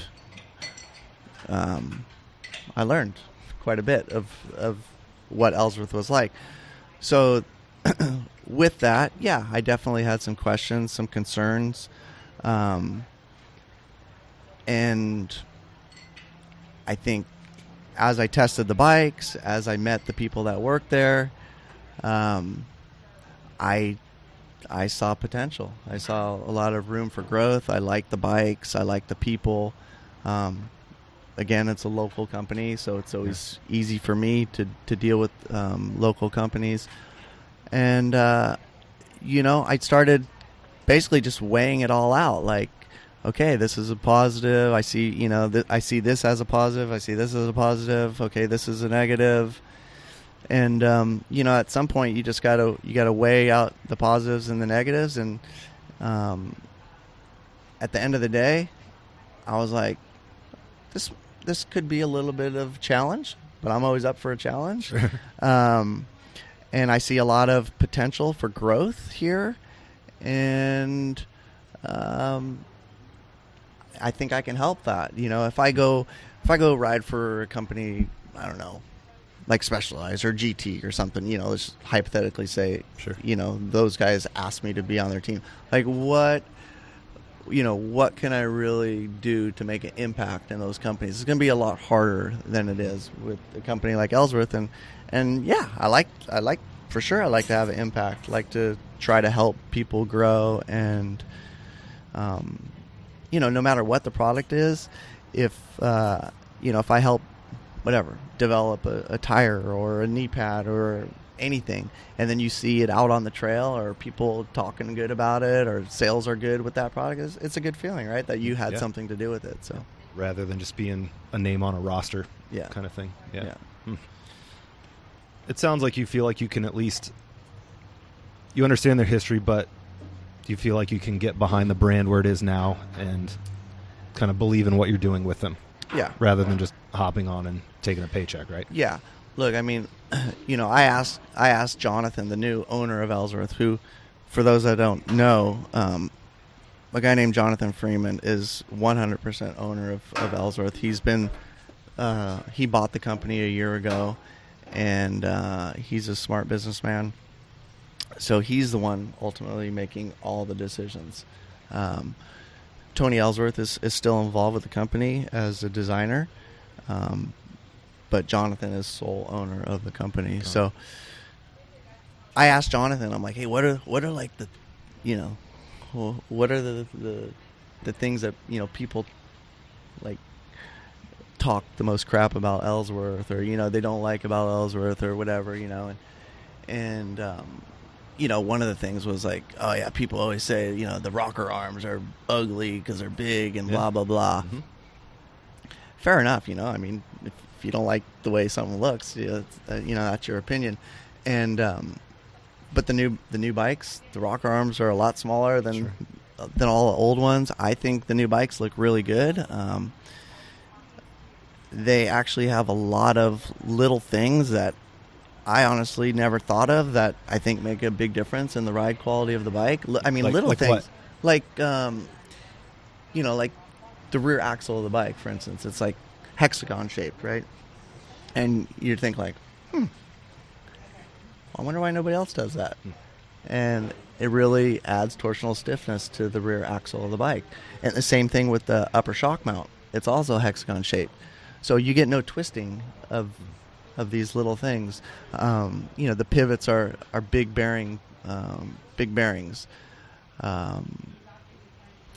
quite a bit of what Ellsworth was like. So with that, yeah, I definitely had some questions, some concerns. And I think as I tested the bikes, as I met the people that worked there, I saw potential. I saw a lot of room for growth. I liked the bikes. I liked the people. Again, it's a local company, so it's always easy for me to deal with local companies. And, you know, I started basically just weighing it all out. Like, okay, this is a positive. I see, you know, I see this as a positive. I see this as a positive. Okay, this is a negative. And, you know, at some point you just gotta weigh out the positives and the negatives. And at the end of the day, I was like, this could be a little bit of challenge, but I'm always up for a challenge. Sure. And I see a lot of potential for growth here, and I think I can help that. You know, if I go ride for a company, I don't know, like Specialized or GT or something, you know, let's hypothetically say, Sure. you know, those guys asked me to be on their team. Like, what can I really do to make an impact in those companies? It's going to be a lot harder than it is with a company like Ellsworth. And yeah, I like for sure, I like to have an impact. I like to try to help people grow. And, you know, no matter what the product is, if I help, whatever, develop a tire or a knee pad or anything, and then you see it out on the trail or people talking good about it or sales are good with that product, it's a good feeling, right? That you had something to do with it. So rather than just being a name on a roster kind of thing. Yeah. It sounds like you feel like you can at least, you understand their history, but do you feel like you can get behind the brand where it is now and kind of believe in what you're doing with them? Yeah. Rather than just hopping on and taking a paycheck, right? Yeah. Look, I mean, you know, I asked Jonathan, the new owner of Ellsworth, who, for those that don't know, a guy named Jonathan Freeman is 100% owner of Ellsworth. He's been, he bought the company a year ago, and he's a smart businessman. So he's the one ultimately making all the decisions. Tony Ellsworth is still involved with the company as a designer, but Jonathan is sole owner of the company. So I asked Jonathan, I'm like, hey, what are like the, you know, what are the things that, you know, people like talk the most crap about Ellsworth, or, you know, they don't like about Ellsworth or whatever, you know, and you know, one of the things was like, oh yeah, people always say, you know, the rocker arms are ugly because they're big and blah, blah, blah. Mm-hmm. Fair enough, you know, I mean, if you don't like the way something looks, you know, that's your opinion. And, but the new bikes, the rocker arms are a lot smaller than all the old ones. I think the new bikes look really good. They actually have a lot of little things that I honestly never thought of that I think make a big difference in the ride quality of the bike. I mean, little things. What? Like, you know, like the rear axle of the bike, for instance. It's like hexagon shaped, right? And you'd think like, I wonder why nobody else does that. And it really adds torsional stiffness to the rear axle of the bike. And the same thing with the upper shock mount. It's also hexagon shaped. So you get no twisting of these little things. You know, the pivots are big bearings.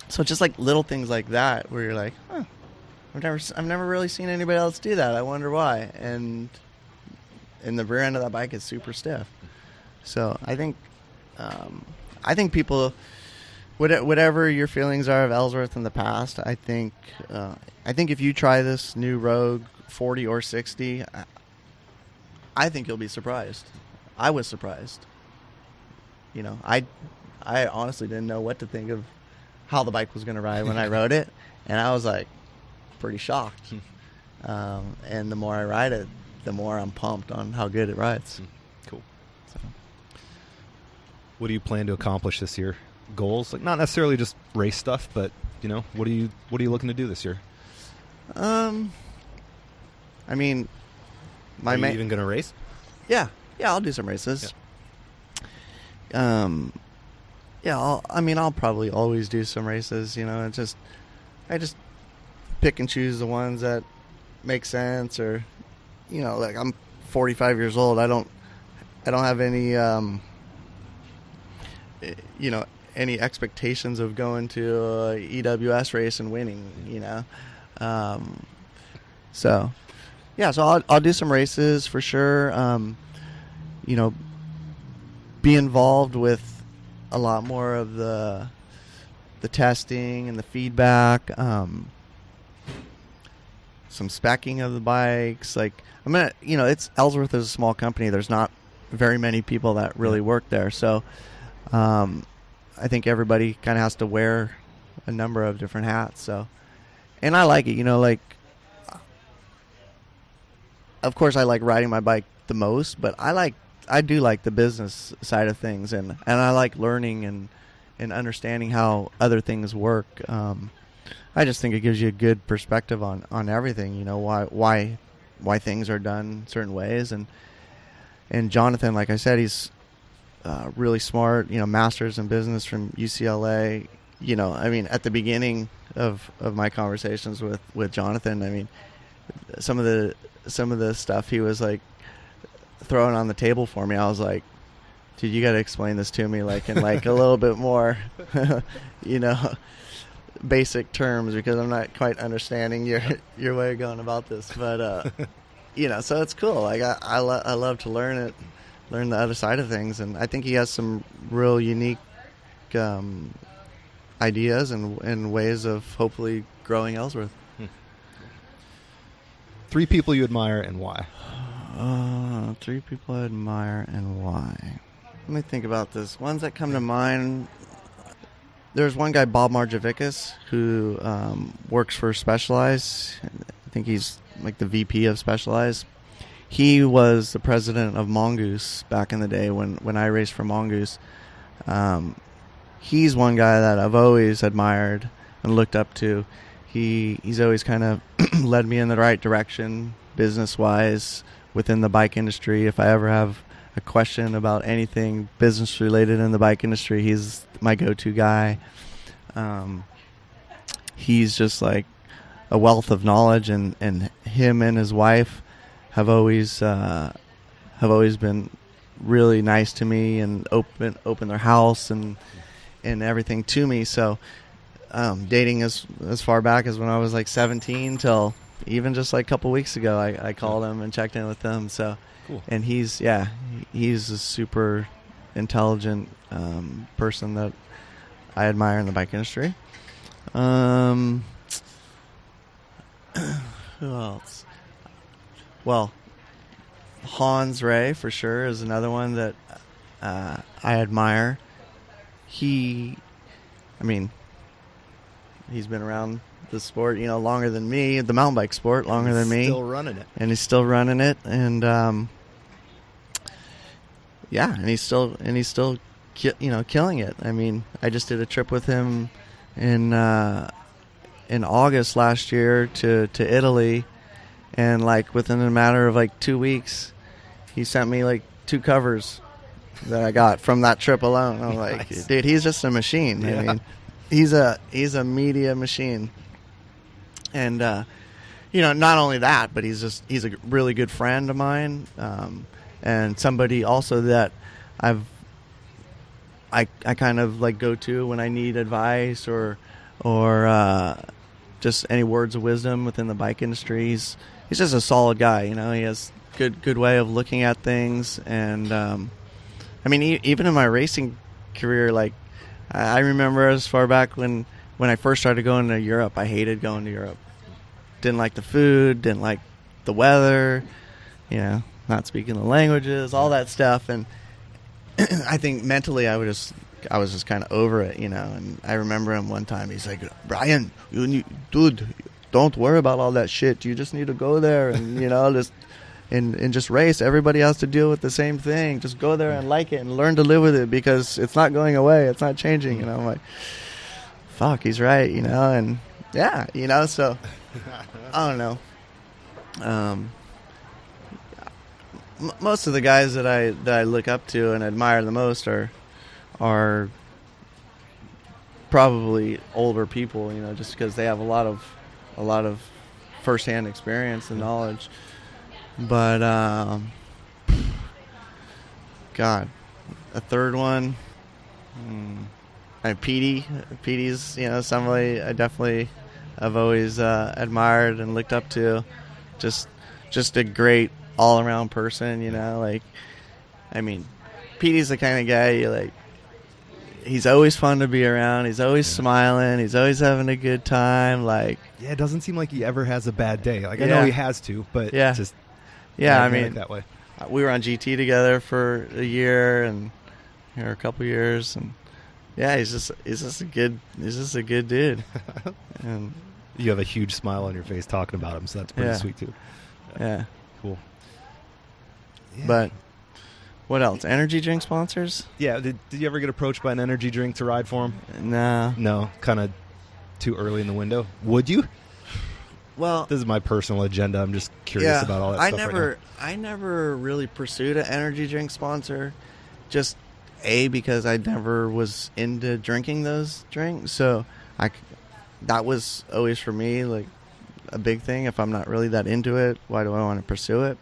So just like little things like that where you're like, I've never really seen anybody else do that. I wonder why. And the rear end of that bike is super stiff. So I think people, whatever your feelings are of Ellsworth in the past, I think if you try this new Rogue 40 or 60, I think you'll be surprised. I was surprised. You know, I honestly didn't know what to think of how the bike was going to ride when I rode it, and I was like pretty shocked. And the more I ride it, the more I'm pumped on how good it rides. Cool. So, what do you plan to accomplish this year? Goals, like not necessarily just race stuff, but you know, what are you looking to do this year? I mean, are you even going to race? Yeah, I'll do some races. Yeah. I'll probably always do some races. You know, I just pick and choose the ones that make sense, or, you know, like I'm 45 years old. I don't have any, you know, any expectations of going to a EWS race and winning. You know, so. Yeah, so I'll do some races for sure. You know, be involved with a lot more of the testing and the feedback. Some speccing of the bikes. Like it's Ellsworth is a small company. There's not very many people that really work there. So I think everybody kind of has to wear a number of different hats. So, and I like it, like, of course I like riding my bike the most, but I do like the business side of things, and I like learning and understanding how other things work. I just think it gives you a good perspective on everything, why things are done certain ways. And Jonathan, like I said, he's really smart, master's in business from UCLA. At the beginning of my conversations with Jonathan, some of the stuff he was like throwing on the table for me, I was like, dude, you got to explain this to me like in like a little bit more, basic terms, because I'm not quite understanding your way of going about this. But so it's cool. Like I love to learn the other side of things, and I think he has some real unique ideas and ways of hopefully growing Ellsworth. 3 people you admire and why? 3 people I admire and why. Let me think about this. Ones that come to mind. There's one guy, Bob Marjavickas, who works for Specialized. I think he's like the VP of Specialized. He was the president of Mongoose back in the day when I raced for Mongoose. He's one guy that I've always admired and looked up to. He's always kind of led me in the right direction business-wise within the bike industry. If I ever have a question about anything business-related in the bike industry, he's my go-to guy. He's just like a wealth of knowledge, and him and his wife have always been really nice to me and open their house and everything to me. So dating as far back as when I was like 17 till even just like a couple weeks ago, I called him and checked in with him. So cool. And he's a super intelligent person that I admire in the bike industry. Who else? Well, Hans Ray for sure is another one that I admire. He's been around the sport, longer than me, the mountain bike sport, longer than me. Still running it. And he's still running it. And, and he's still killing it. I just did a trip with him in August last year to Italy. And, like, within a matter of, like, 2 weeks, he sent me, like, 2 covers that I got from that trip alone. I'm like, nice. Dude, he's just a machine. Yeah. He's a media machine. And, not only that, but he's a really good friend of mine, and somebody also that I kind of like go to when I need advice or just any words of wisdom within the bike industry. He's just a solid guy. He has good way of looking at things. And even in my racing career, like I remember as far back when I first started going to Europe, I hated going to Europe. Didn't like the food, didn't like the weather, not speaking the languages, all that stuff. And I think mentally I was just kind of over it, And I remember him one time, he's like, Brian, dude, don't worry about all that shit. You just need to go there and, just and just race. Everybody has to deal with the same thing. Just go there and like it and learn to live with it, because it's not going away. It's not changing. I'm like, fuck, he's right, and yeah, so I don't know. Most of the guys that I look up to and admire the most are probably older people, just because they have a lot of firsthand experience and knowledge. But God, a third one, and Petey's somebody I definitely have always admired and looked up to. Just a great all around person, Petey's the kind of guy he's always fun to be around. He's always smiling. He's always having a good time. It doesn't seem like he ever has a bad day. I know he has to, but just that way. We were on GT together for a year or a couple years, and Yeah, he's just a good dude. And You have a huge smile on your face talking about him, so that's pretty Yeah. sweet too. yeah. Cool. Yeah. But what else? Energy drink sponsors? Yeah, did you ever get approached by an energy drink to ride for him? No. No, kind of too early in the window. Would you? Well, This is my personal agenda. I'm just curious about all that stuff right now. I never really pursued an energy drink sponsor, just because I never was into drinking those drinks. So that was always for me like a big thing. If I'm not really that into it, why do I want to pursue it?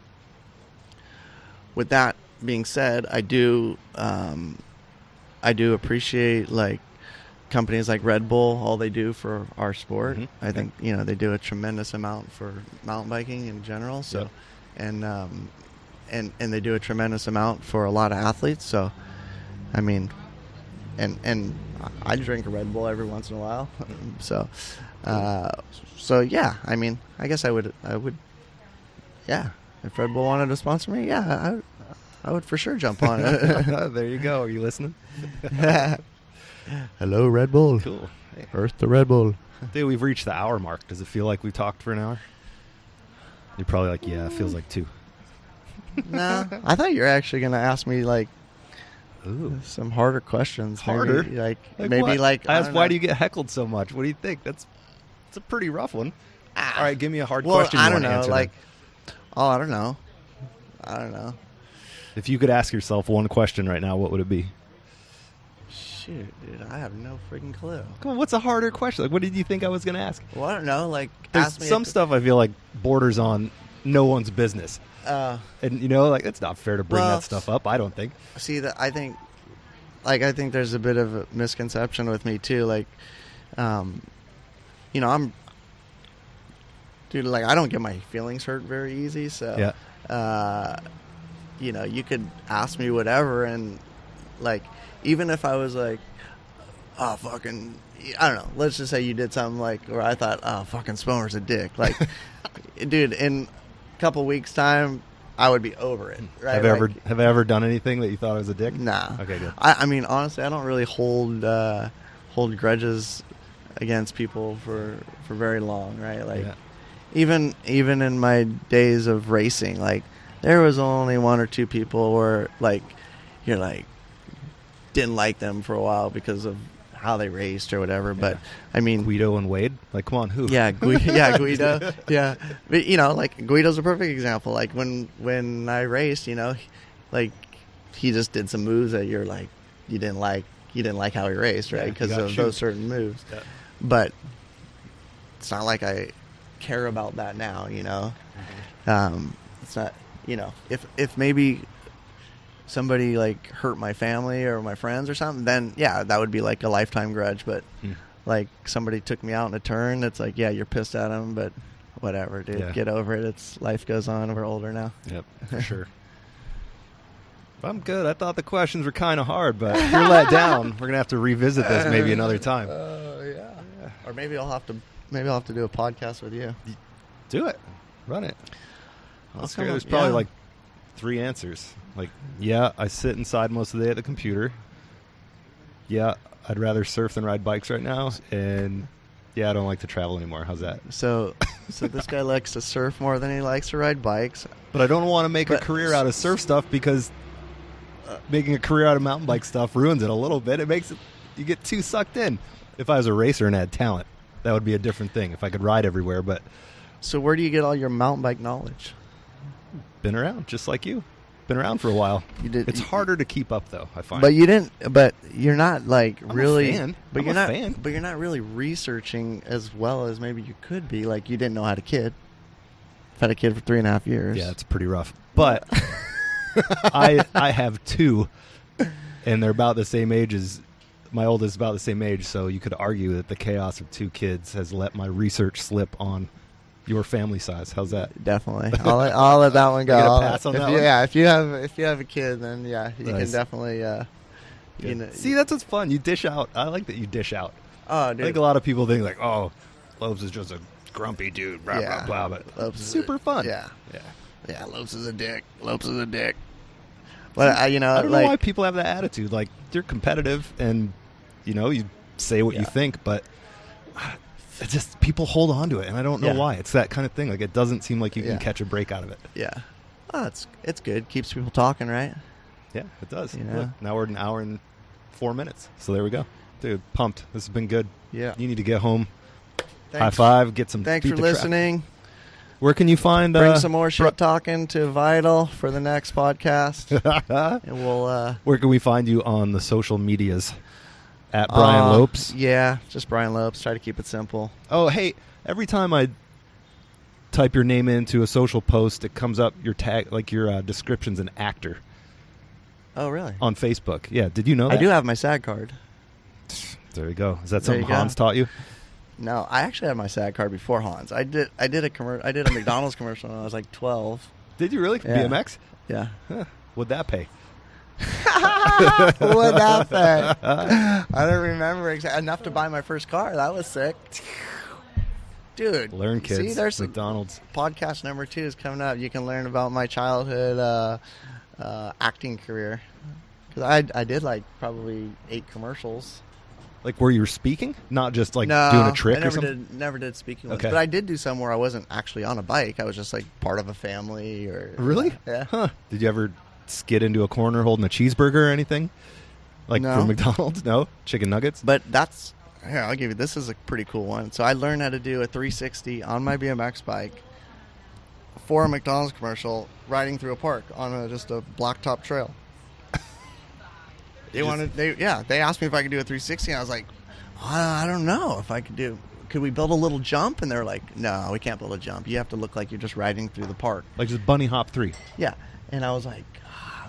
With that being said, I do appreciate like companies like Red Bull, all they do for our sport. Mm-hmm. I think they do a tremendous amount for mountain biking in general. So, Yep. and they do a tremendous amount for a lot of athletes. So, I mean, and I drink a Red Bull every once in a while. So yeah. I mean, I guess I would. Yeah, if Red Bull wanted to sponsor me, yeah, I would for sure jump on it. There you go. Are you listening? Hello, Red Bull. Cool. Hey. Earth to Red Bull. Dude, we've reached the hour mark. Does it feel like we've talked for an hour? You're probably like, yeah, it feels like 2. No, I thought you were actually going to ask me like Ooh. some harder questions. Harder? Maybe what? like I asked, why do you get heckled so much? What do you think? It's a pretty rough one. All right, give me a hard question. I you don't want to know. answer Like, then. I don't know. I don't know. If you could ask yourself one question right now, what would it be? Shoot, dude, I have no freaking clue. Come on, what's a harder question? Like, what did you think I was going to ask? Well, I don't know. Like, There's ask me some stuff I feel like borders on no one's business. Uh, And, like, it's not fair to bring that stuff up, I don't think. See, I think there's a bit of a misconception with me too. Like, I'm, dude. Like, I don't get my feelings hurt very easy. So, Yeah. you could ask me whatever, and like, even if I was like, oh, fucking, I don't know. Let's just say you did something like, where I thought, oh, fucking Sponer's a dick. Like, dude, in a couple weeks' time, I would be over it. Right? Have I ever done anything that you thought I was a dick? Nah. Okay, good. I mean, honestly, I don't really hold grudges against people for very long, right? Like, Yeah. even in my days of racing, like, there was only 1 or 2 people where, like, you're like, didn't like them for a while because of how they raced or whatever. But I mean, Guido and Wade? Like, come on, who? yeah, Guido. Yeah, but like, Guido's a perfect example. Like, when I raced, like, he just did some moves that you're like, you didn't like how he raced, right? Yeah, Because you got of shoot. those certain moves. Yeah. But it's not like I care about that now, It's not, if maybe somebody like hurt my family or my friends or something, then yeah, that would be like a lifetime grudge. But like, somebody took me out in a turn, it's like, yeah, you're pissed at them, but whatever, dude. Yeah. Get over it. It's life goes on. We're older now. Yep, for sure. I'm good. I thought the questions were kind of hard, but if you're let down, we're gonna have to revisit this maybe another time. Yeah. Or maybe I'll have to do a podcast with you. Do it. Run it. I'll come There's up- probably yeah. like 3 answers. Like, yeah, I sit inside most of the day at the computer. Yeah, I'd rather surf than ride bikes right now. And yeah, I don't like to travel anymore. How's that? So this guy likes to surf more than he likes to ride bikes. But I don't want to make a But- career out of surf stuff, because making a career out of mountain bike stuff ruins it a little bit. It makes it, you get too sucked in. If I was a racer and had talent, that would be a different thing. If I could ride everywhere, but So where do you get all your mountain bike knowledge? been around just like you. Been around for a while. You did. It's harder to keep up though, I find. But you didn't. But you're not like I'm a really. fan. But I'm you're a not. fan. But you're not really researching as well as maybe you could be. Like, you didn't know how to kid. I've had a kid for 3.5 years. Yeah, it's pretty rough. But I have 2, and they're about the same age as my oldest. Is about the same age, so you could argue that the chaos of 2 kids has let my research slip on your family size. How's that? Definitely. I'll let that one go. You get a I'll- pass on if that you- one? Yeah, if you have a kid, then yeah, you Nice. can definitely. You know, See, that's what's fun. You dish out. I like that you dish out. oh, I dude. think a lot of people think like, oh, Lopes is just a grumpy dude, blah, Yeah. blah, blah. But Lopes it's is super fun. Yeah. Yeah. Yeah, Lopes is a dick. Lopes is a dick. But I don't know like, why people have that attitude. Like, you're competitive and you say what you think, but it's just people hold on to it, and I don't know why. It's that kind of thing. Like, it doesn't seem like you can catch a break out of it. Yeah. Oh, it's good. Keeps people talking, right? Yeah, it does. You know? Look, now we're at an hour and 4 minutes. So there we go. Dude, pumped. This has been good. Yeah. You need to get home. Thanks. High five. Get some. Thanks beat for the traffic. listening. Where can you find? Bring some more shit talking to Vital for the next podcast, and we'll. Where can we find you on the social medias? At Brian Lopes. Yeah, just Brian Lopes. Try to keep it simple. Oh, hey! Every time I type your name into a social post, it comes up your tag, like your description's an actor. Oh, really? On Facebook. Yeah. Did you know that? I do have my SAG card. There you go. Is that something Hans taught you? No, I actually had my SAG card before Hans. I did a McDonald's commercial when I was like 12. Did you really? Yeah. BMX? Yeah. Huh. What'd that pay? What'd that pay? I don't remember enough to buy my first car. That was sick. Dude. Learn, kids. See, there's McDonald's. Podcast number 2 is coming up. You can learn about my childhood acting career. Because I did like probably 8 commercials. Like where you were speaking? Not just like doing a trick or something? Never did speaking ones. Okay. But I did do some where I wasn't actually on a bike. I was just like part of a family. Or Really? Yeah. Huh. Did you ever skid into a corner holding a cheeseburger or anything? Like No. from McDonald's? No? Chicken nuggets? But here, I'll give you, this is a pretty cool one. So I learned how to do a 360 on my BMX bike for a McDonald's commercial riding through a park on just a blacktop trail. They asked me if I could do a 360, and I was like, I don't know if I could we build a little jump? And they're like, no, we can't build a jump. You have to look like you're just riding through the park. Like just bunny hop 3. Yeah. And I was like,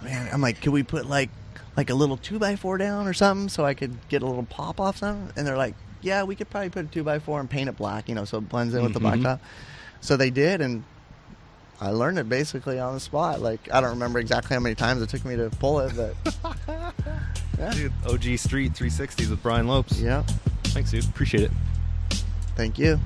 man, I'm like, could we put like a little 2x4 down or something so I could get a little pop off something? And they're like, yeah, we could probably put a 2x4 and paint it black, so it blends in with the blacktop. So they did, and I learned it basically on the spot. Like, I don't remember exactly how many times it took me to pull it, but yeah. Dude, OG Street 360s with Brian Lopes. Yeah. Thanks, dude. Appreciate it. Thank you.